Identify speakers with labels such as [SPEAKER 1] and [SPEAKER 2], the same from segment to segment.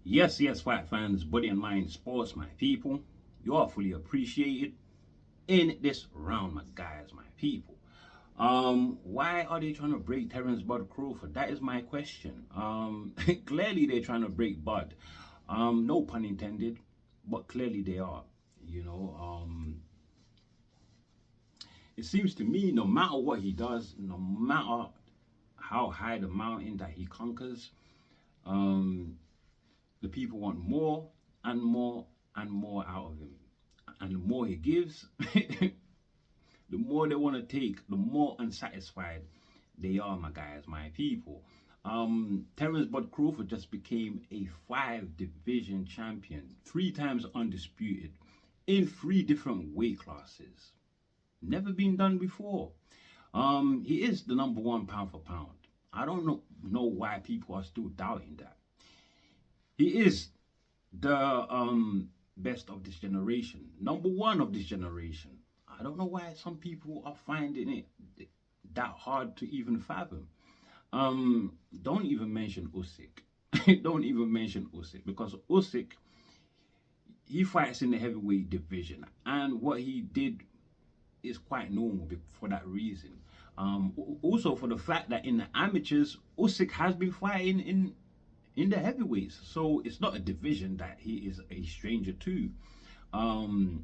[SPEAKER 1] Yes, yes, fight fans, body and mind sports, my people. You are fully appreciated in this round, my guys, my people. Why are they trying to break Terence Bud Crawford? That is my question. Clearly they're trying to break Bud. No pun intended, but clearly they are. You know, it seems to me no matter what he does, no matter how high the mountain that he conquers, the people want more and more and more out of him. And the more he gives, the more they want to take, the more unsatisfied they are, my guys, my people. Terence Bud Crawford just became a 5 division champion, 3 times undisputed, in 3 different weight classes. Never been done before. He is the #1 pound for pound. I don't know why people are still doubting that. He is the best of this generation, #1 of this generation. I don't know why some people are finding it that hard to even fathom. Don't even mention Usyk. Don't even mention Usyk, because Usyk, he fights in the heavyweight division, and what he did is quite normal for that reason. Also for the fact that in the amateurs, Usyk has been fighting in the heavyweights, so it's not a division that he is a stranger to. Other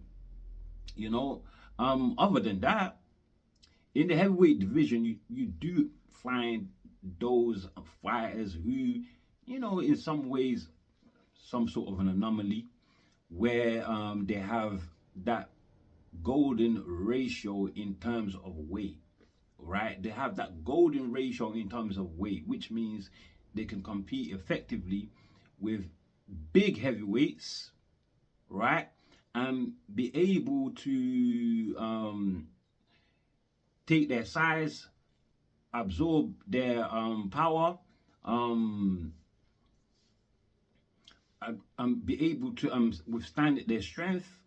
[SPEAKER 1] than that, in the heavyweight division, you do find those fighters who, in some ways, some sort of an anomaly, where they have that golden ratio in terms of weight, right? They have that golden ratio in terms of weight, which means they can compete effectively with big heavyweights, right? And be able to take their size, absorb their power, be able to withstand their strength,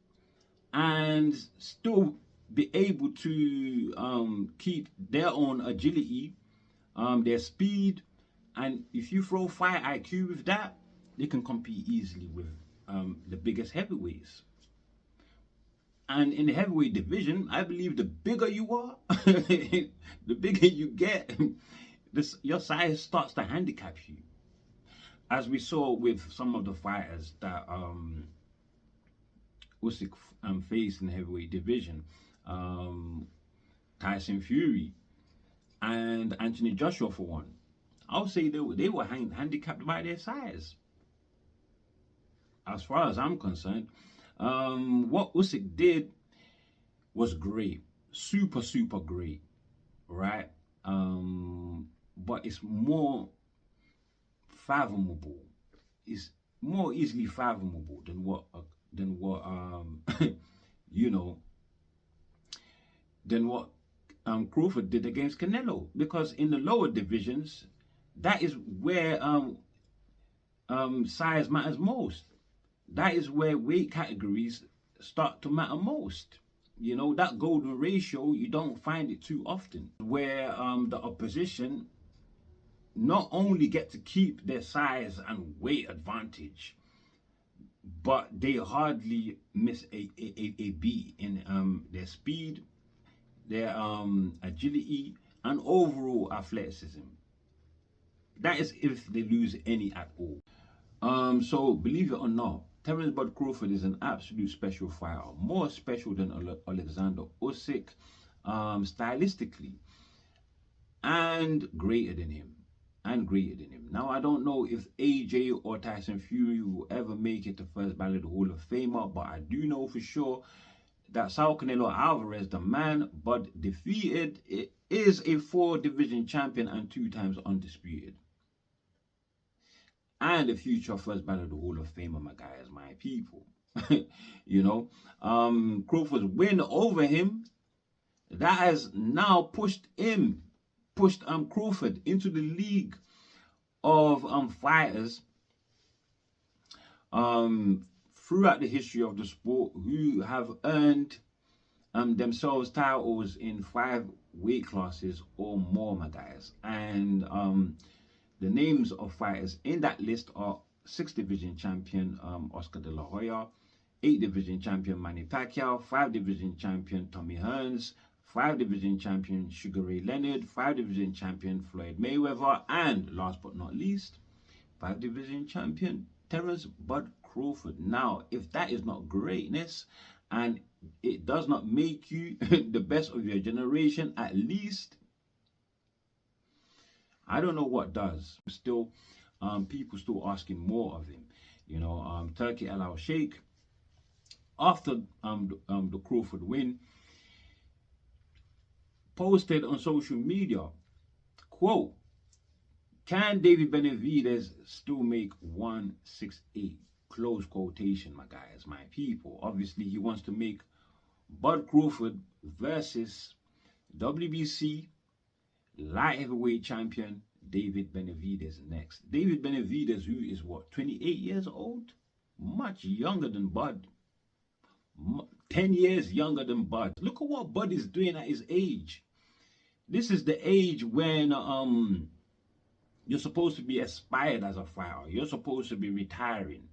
[SPEAKER 1] and still be able to keep their own agility, their speed. And if you throw fight IQ with that, they can compete easily with the biggest heavyweights. And in the heavyweight division, I believe the bigger you are, the bigger you get, your size starts to handicap you. As we saw with some of the fighters that Usyk faced in the heavyweight division, Tyson Fury and Anthony Joshua, for one. I'll say they were handicapped by their size. As far as I'm concerned, what Usyk did was great, super great, right? But it's more fathomable. It's more easily fathomable than what Crawford did against Canelo, because in the lower divisions, that is where size matters most. That is where weight categories start to matter most. That golden ratio, you don't find it too often, where the opposition not only get to keep their size and weight advantage, but they hardly miss a beat in their speed, their agility, and overall athleticism. That is if they lose any at all. So believe it or not, Terence Bud Crawford is an absolute special fighter, more special than Alexander Usyk, stylistically, and greater than him. Now, I don't know if AJ or Tyson Fury will ever make it to first ballot Hall of Famer, but I do know for sure that Saul Canelo Alvarez, the man Bud defeated, is a 4-division champion and 2 times undisputed, and a future first ballot Hall of Famer, my guys, my people. Crawford's win over him, that has now pushed Crawford into the league of fighters throughout the history of the sport who have earned themselves titles in 5 weight classes or more, my guys. And the names of fighters in that list are 6th division champion Oscar De La Hoya, 8th division champion Manny Pacquiao, 5th division champion Tommy Hearns, 5th division champion Sugar Ray Leonard, 5th division champion Floyd Mayweather, and last but not least, 5th division champion Terence Bud Crawford. Now, if that is not greatness and it does not make you the best of your generation, at least, I don't know what does. Still, people still asking more of him. You know, Turki Al Sheikh, after the Crawford win, posted on social media, quote, "Can David Benavidez still make 168? Close quotation, my guys, my people. Obviously, he wants to make Bud Crawford versus WBC light heavyweight champion David Benavidez next. David Benavidez, who is what, 28 years old? Much younger than Bud. 10 years younger than Bud. Look at what Bud is doing at his age. This is the age when you're supposed to be aspired as a fighter. You're supposed to be retiring.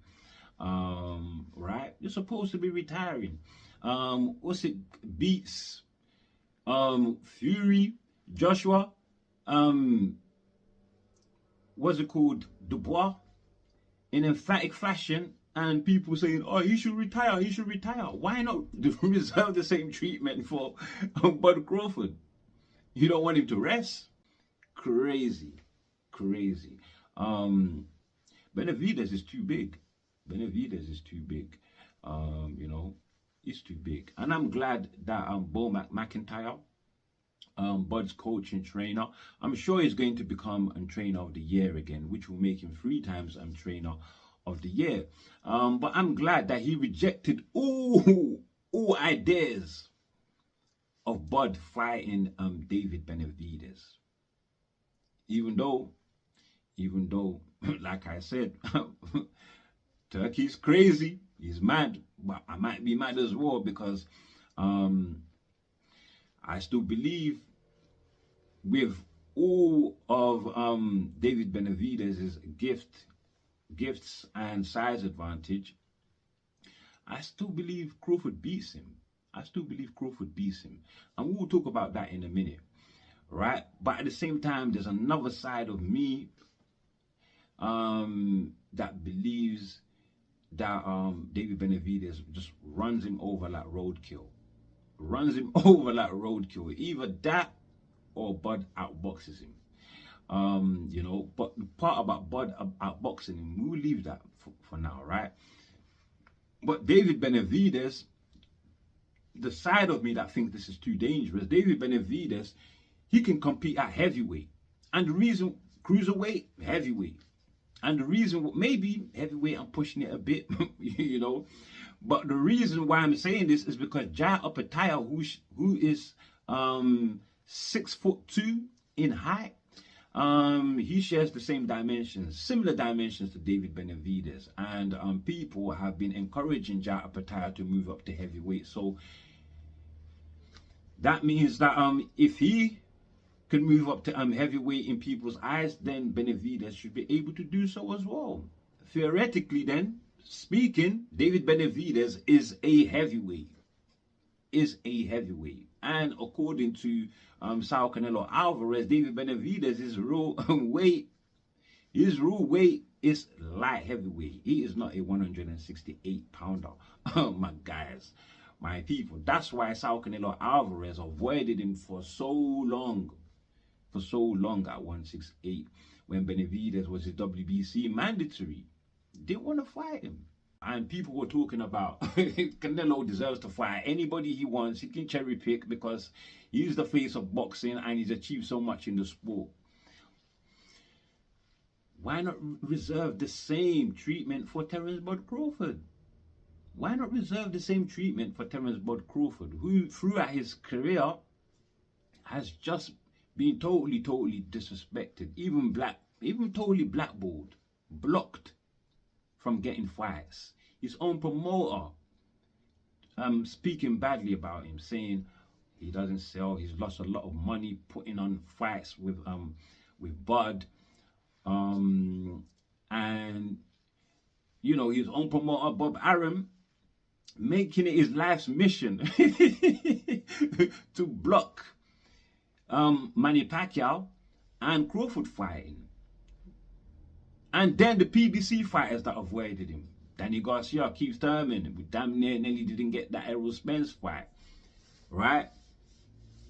[SPEAKER 1] Right? You're supposed to be retiring. What's it? Beats Fury, Joshua, what's it called? Dubois, in emphatic fashion, and people saying, "Oh, he should retire, he should retire." Why not reserve the same treatment for Bud Crawford? You don't want him to rest? Crazy, crazy. Benavidez is too big. Benavidez is too big. You know, it's too big. And I'm glad that Bo McIntyre, Bud's coach and trainer, I'm sure he's going to become a trainer of the year again, which will make him 3 times trainer of the year. But I'm glad that he rejected all ideas of Bud fighting David Benavidez. Even though, like I said, Turkey's crazy, he's mad, but I might be mad as well, because I still believe with all of David Benavidez's gifts and size advantage, I still believe Crawford beats him. And we'll talk about that in a minute, right? But at the same time, there's another side of me that believes that David Benavidez just runs him over like roadkill. Either that or Bud outboxes him. You know, but the part about Bud outboxing him, we'll leave that for now, right? But David Benavidez, the side of me that thinks this is too dangerous, David Benavidez, he can compete at heavyweight. And the reason, cruiserweight, heavyweight. And the reason, maybe heavyweight, I'm pushing it a bit, you know. But the reason why I'm saying this is because Jai Opetaia, who is 6'2" in height, he shares the same dimensions, similar dimensions to David Benavidez. And people have been encouraging Jai Opetaia to move up to heavyweight. So that means that if he can move up to heavyweight in people's eyes, then Benavidez should be able to do so as well. Theoretically, then speaking, David Benavidez is a heavyweight. And according to Saul Canelo Alvarez, David Benavidez, his real weight is light heavyweight. He is not a 168-pounder. My guys, my people. That's why Saul Canelo Alvarez avoided him for so long at 168, when Benavidez was his WBC mandatory. Didn't want to fight him. And people were talking about Canelo deserves to fight anybody he wants. He can cherry pick because he's the face of boxing and he's achieved so much in the sport. Why not reserve the same treatment for Terence Bud Crawford? Why not reserve the same treatment for Terence Bud Crawford, who throughout his career has just been totally disrespected, even totally blackballed, blocked from getting fights. His own promoter speaking badly about him, saying he doesn't sell, he's lost a lot of money putting on fights with Bud, and you know, his own promoter, Bob Arum, making it his life's mission to block Manny Pacquiao and Crawford fighting. And then the PBC fighters that avoided him. Danny Garcia, Keith Thurman, we damn nearly didn't get that Errol Spence fight, right?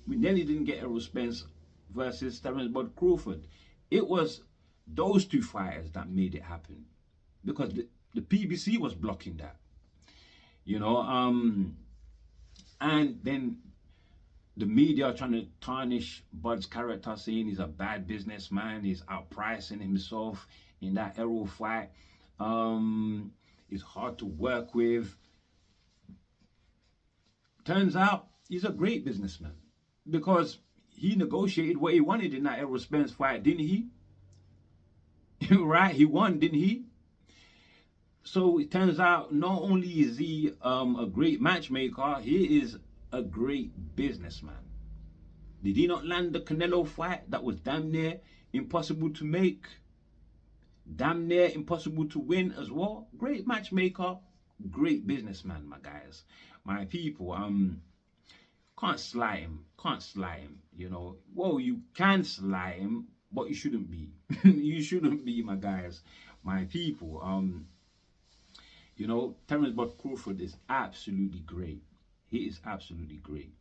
[SPEAKER 1] We nearly didn't get Errol Spence versus Terence Bud Crawford. It was those two fighters that made it happen, because the PBC was blocking that, you know. And then the media trying to tarnish Bud's character, saying he's a bad businessman, he's outpricing himself in that Errol fight. He's hard to work with. Turns out he's a great businessman, because he negotiated what he wanted in that Errol Spence fight, didn't he? Right? He won, didn't he? So it turns out not only is he a great matchmaker, he is a great businessman. Did he not land the Canelo fight that was damn near impossible to make? Damn near impossible to win as well? Great matchmaker, great businessman, my guys. My people, can't slight him, you know. Well, you can slight him, but you shouldn't be. You shouldn't be, my guys, my people. You know, Terence Bud Crawford is absolutely great. He is absolutely great.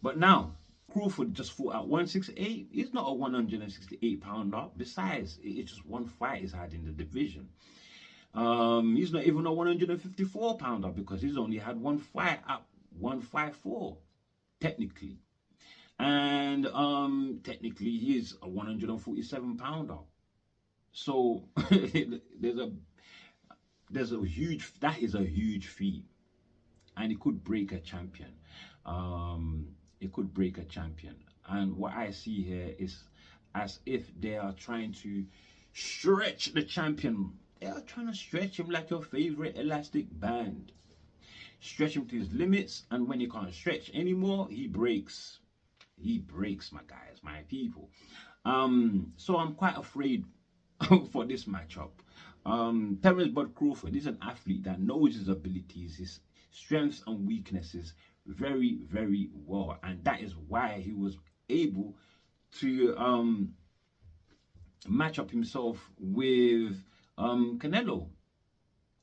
[SPEAKER 1] But now, Crawford just fought at 168. He's not a 168 pounder. Besides, it's just one fight he's had in the division. He's not even a 154 pounder, because he's only had one fight at 154, technically. And technically he's a 147 pounder. So there's a huge, that is a huge feat. And it could break a champion. It could break a champion. And what I see here is as if they are trying to stretch the champion. They are trying to stretch him like your favorite elastic band. Stretch him to his limits, and when he can't stretch anymore, he breaks. He breaks, my guys, my people. So I'm quite afraid for this matchup. Terence Bud Crawford is an athlete that knows his abilities, his strengths and weaknesses very, very well, and that is why he was able to match up himself with Canelo.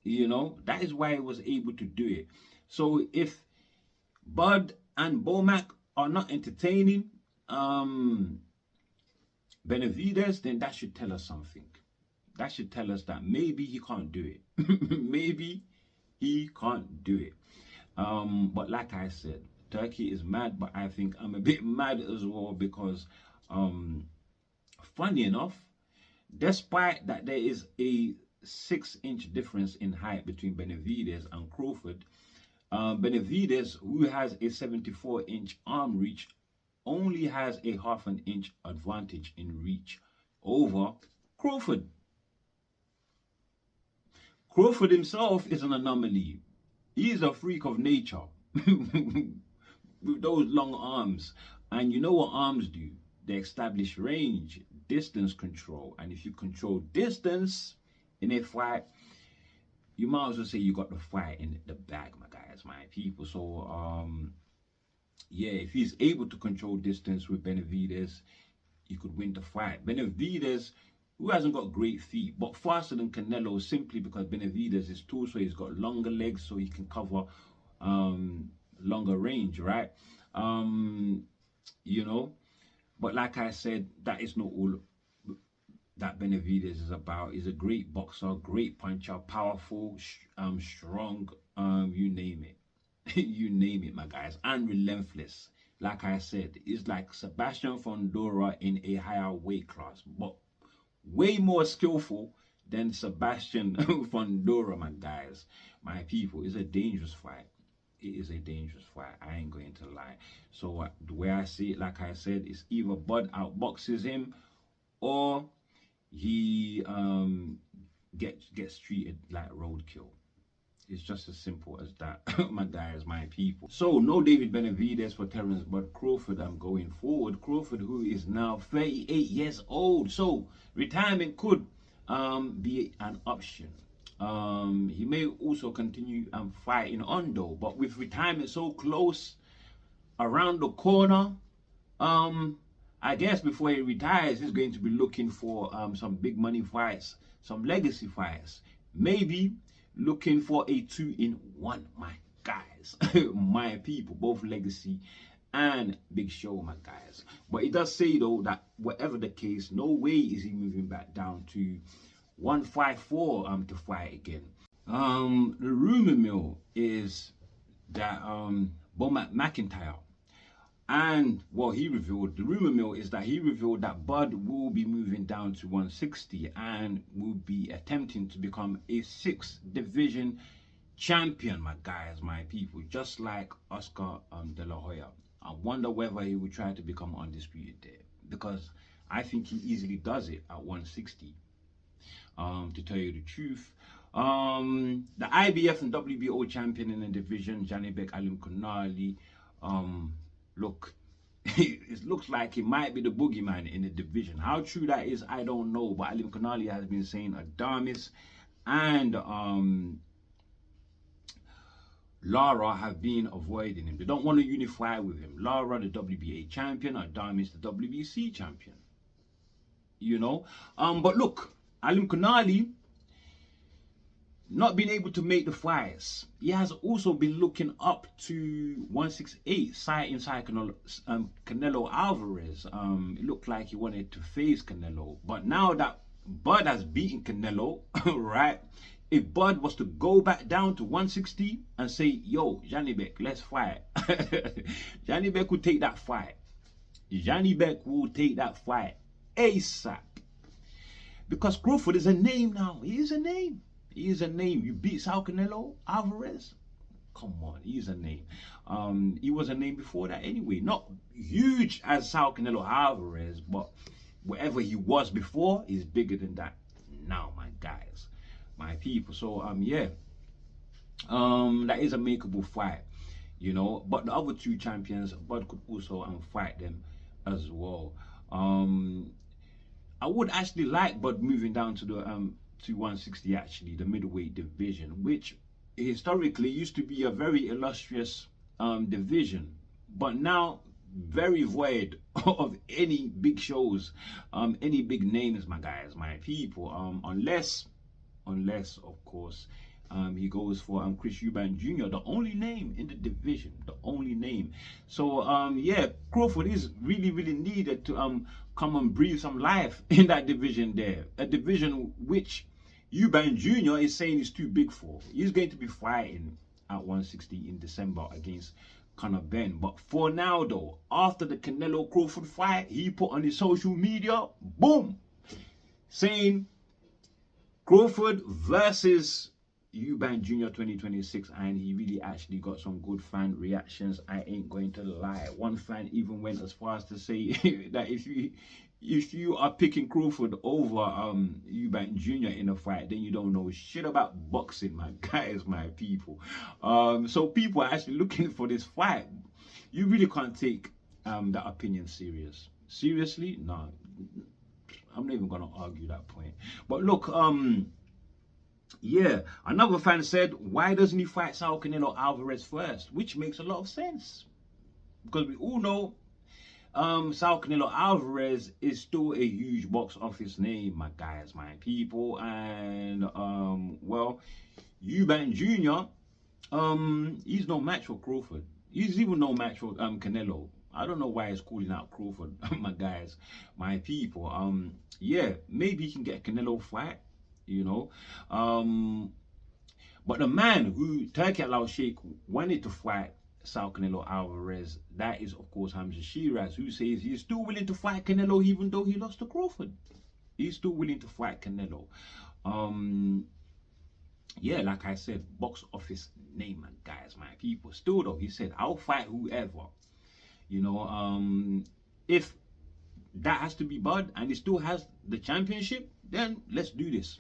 [SPEAKER 1] You know, that is why he was able to do it. So if Bud and Bomac are not entertaining Benavidez, then that should tell us something. That should tell us that maybe he can't do it. Maybe he can't do it. But like I said, Turkey is mad, but I think I'm a bit mad as well, because funny enough, despite that there is a 6-inch difference in height between Benavidez and Crawford, Benavidez, who has a 74-inch arm reach, only has a ½ inch advantage in reach over Crawford. Crawford himself is an anomaly. He is a freak of nature with those long arms. And you know what arms do? They establish range, distance control. And if you control distance in a fight, you might as well say you got the fight in the bag, my guys, my people. So, yeah, if he's able to control distance with Benavidez, you could win the fight. Benavidez, who hasn't got great feet, but faster than Canelo, simply because Benavidez is tall, so he's got longer legs, so he can cover longer range, right? You know, but like I said, that is not all that Benavidez is about. He's a great boxer, great puncher, powerful, strong, you name it. You name it, my guys, and relentless. Like I said, it's like Sebastian Fundora in a higher weight class, but way more skillful than Sebastian Fundora, my guys, my people. It's a dangerous fight. It is a dangerous fight. I ain't going to lie. So the way I see it, like I said, is either Bud outboxes him, or he gets treated like roadkill. It's just as simple as that, my guys, my people. So no David Benavidez for Terence Bud Crawford. I'm going forward. Crawford, who is now 38 years old. So retirement could be an option. He may also continue fighting on though, but with retirement so close around the corner, I guess before he retires, he's going to be looking for some big money fights, some legacy fights, maybe looking for a 2-in-1, my guys, my people, both legacy and big show, my guys. But it does say though that whatever the case, no way is he moving back down to 154 to fight again. The rumor mill is that Bo McIntyre, and what he revealed, the rumor mill is that he revealed that Bud will be moving down to 160 and will be attempting to become a 6th division champion, my guys, my people, just like Oscar De La Hoya. I wonder whether he will try to become undisputed there, because I think he easily does it at 160. To tell you the truth, the IBF and WBO champion in the division, Janibek Alim Konali, look, it looks like he might be the boogeyman in the division. How true that is, I don't know, but Alim Konali has been saying Adamis and Lara have been avoiding him. They don't want to unify with him. Lara, the WBA champion, Adamis, the WBC champion. You know, but look, Alim Konali not being able to make the fights. He has also been looking up to 168, inside Canelo Alvarez. It looked like he wanted to face Canelo, but now that Bud has beaten Canelo, right? If Bud was to go back down to 160 and say, yo, Janibek, let's fight, Janibek will take that fight. Janibek will take that fight ASAP. Because Crawford is a name now. He is a name. He is a name. You beat Sal Canelo Alvarez. Come on, he is a name. He was a name before that anyway. Not huge as Sal Canelo Alvarez, but whatever he was before is bigger than that now, my guys, my people. So yeah, that is a makeable fight, you know. But the other two champions, Bud could also fight them as well. I would actually like Bud moving down to the to 160, actually, the middleweight division, which historically used to be a very illustrious division, but now very void of any big shows, any big names, my guys, my people, unless of course he goes for Chris Eubank Jr., the only name in the division, the only name. So yeah, Crawford is really needed to come and breathe some life in that division there, a division which Eubank Jr. is saying is too big for. He's going to be fighting at 160 in December against Conor Ben. But for now though, after the Canelo Crawford fight, he put on his social media, boom, saying Crawford versus Eubank Jr. 2026, and he really actually got some good fan reactions. I ain't going to lie. One fan even went as far as to say that if you are picking Crawford over Eubank Jr. in a fight, then you don't know shit about boxing, my guys, my people. So people are actually looking for this fight. You really can't take that opinion seriously. No, I'm not even gonna argue that point. But look, yeah, another fan said, why doesn't he fight Sal Canelo Alvarez first? Which makes a lot of sense, because we all know Sal Canelo Alvarez is still a huge box office name, my guys, my people. And well, Eubank Jr., he's no match for Crawford. He's even no match for Canelo. I don't know why he's calling out Crawford, my guys, my people. Yeah, maybe he can get a Canelo fight, you know. But the man who Turki Al-Sheikh wanted to fight Sal Canelo Alvarez, that is of course Hamza Shiraz, who says he's still willing to fight Canelo even though he lost to Crawford. He's still willing to fight Canelo. Yeah, like I said, box office name, man, guys, my people. Still though, he said, I'll fight whoever, you know. If that has to be Bud and he still has the championship, then let's do this.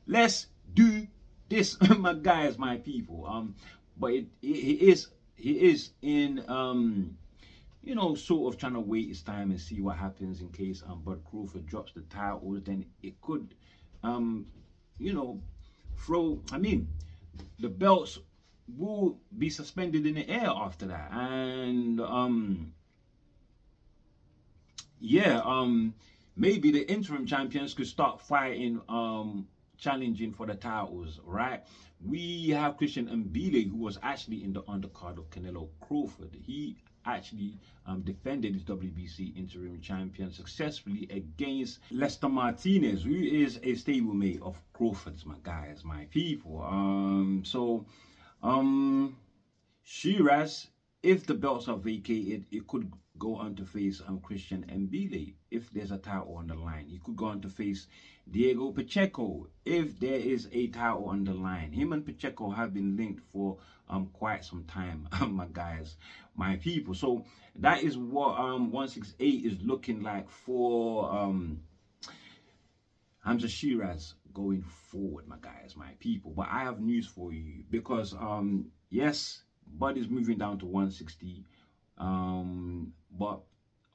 [SPEAKER 1] Let's do this, my guys, my people. But he is in you know, sort of trying to wait his time and see what happens in case Bud Crawford drops the titles. Then it could you know, throw. I mean, the belts will be suspended in the air after that, and yeah, maybe the interim champions could start fighting, challenging for the titles, right? We have Christian Mbile, who was actually in the undercard of Canelo Crawford. He actually defended his WBC interim champion successfully against Lester Martinez, who is a stablemate of Crawford's, my guys, my people. Shiraz, if the belts are vacated, it could go on to face Christian Mbile. If there's a title on the line, he could go on to face Diego Pacheco if there is a title on the line. Him and Pacheco have been linked for quite some time, my guys, my people. So that is what 168 is looking like for Hamza Shiraz going forward, my guys, my people. But I have news for you, because yes, Bud is moving down to 160, but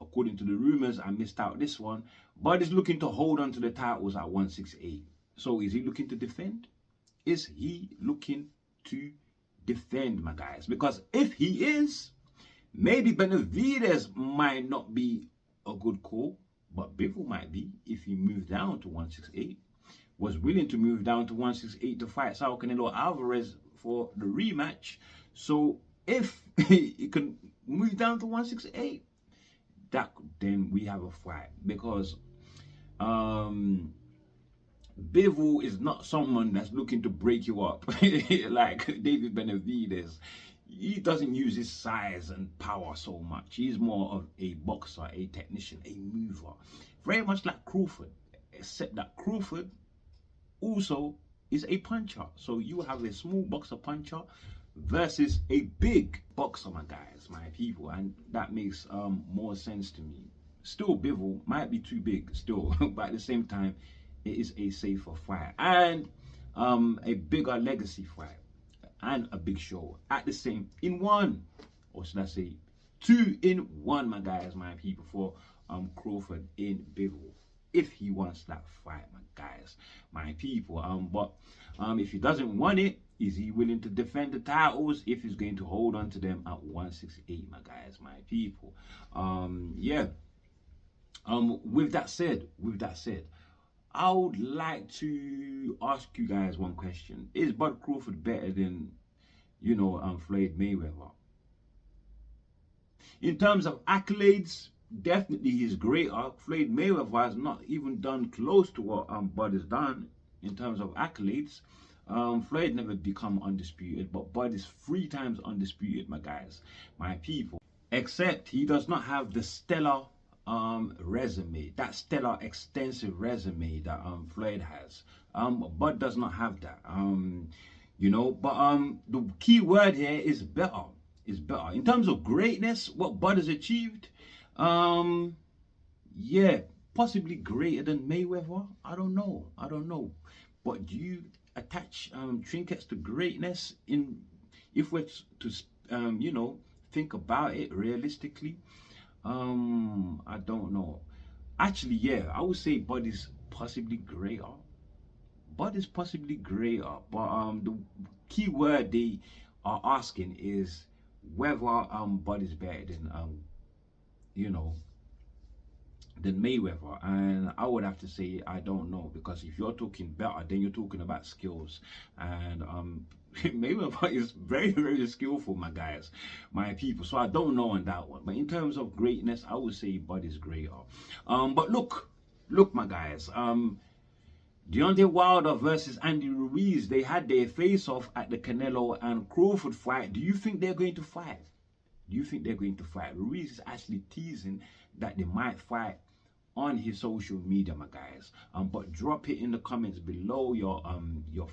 [SPEAKER 1] according to the rumors, I missed out this one, Bud is looking to hold on to the titles at 168. So is he looking to defend? Is he looking to defend, my guys? Because if he is, maybe Benavidez might not be a good call, but Bivol might be if he moved down to 168, was willing to move down to 168 to fight Saul Canelo Alvarez for the rematch. So if he can move down to 168, then we have a fight, because Bivol is not someone that's looking to break you up like David Benavidez. He doesn't use his size and power so much. He's more of a boxer, a technician, a mover, very much like Crawford, except that Crawford also is a puncher. So you have a small boxer puncher versus a big boxer, my guys, my people, and that makes more sense to me. Still, Bivol might be too big still, but at the same time, it is a safer fight and a bigger legacy fight and a big show at the same in one, or should I say 2 in 1, my guys, my people, for Crawford in Bivol, if he wants that fight, my guys, my people. But if he doesn't want it, is he willing to defend the titles if he's going to hold on to them at 168, my guys, my people? Yeah. With that said, I would like to ask you guys one question. Is Bud Crawford better than, you know, Floyd Mayweather? In terms of accolades, definitely he's greater. Floyd Mayweather has not even done close to what Bud has done in terms of accolades. Floyd never become undisputed, but Bud is 3 times undisputed, my guys, my people. Except he does not have the stellar resume, that stellar extensive resume that Floyd has. Bud does not have that. You know, but the key word here is better. Is better in terms of greatness. What Bud has achieved, yeah, possibly greater than Mayweather. I don't know. But do you attach trinkets to greatness? In if we're to you know, think about it realistically, I don't know. Actually, yeah, I would say Bud is possibly greater. But the key word they are asking is whether Bud is better than you know, than Mayweather, and I would have to say I don't know, because if you're talking better, then you're talking about skills, and Mayweather is very, very skillful, my guys, my people. So I don't know on that one. But in terms of greatness, I would say Bud is greater. But look, my guys. Deontay Wilder versus Andy Ruiz. They had their face-off at the Canelo and Crawford fight. Do you think they're going to fight? Ruiz is actually teasing that they might fight on his social media, my guys. But drop it in the comments below your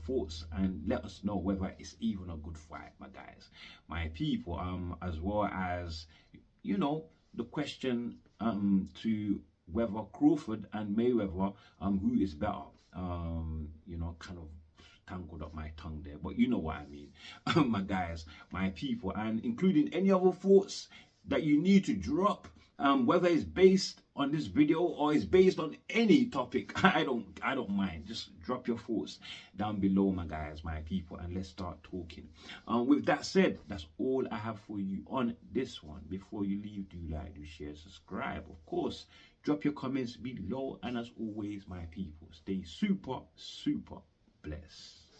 [SPEAKER 1] thoughts and let us know whether it's even a good fight, my guys, my people. As well as, you know, the question to whether Crawford and Mayweather, who is better. You know, kind of tangled up my tongue there, but you know what I mean. My guys, my people, and including any other thoughts that you need to drop whether it's based on this video or it's based on any topic. I don't mind. Just drop your thoughts down below, my guys, my people, and let's start talking. With that said, that's all I have for you on this one. Before you leave, do like, do share, subscribe, of course. Drop your comments below, and as always, my people, stay super blessed.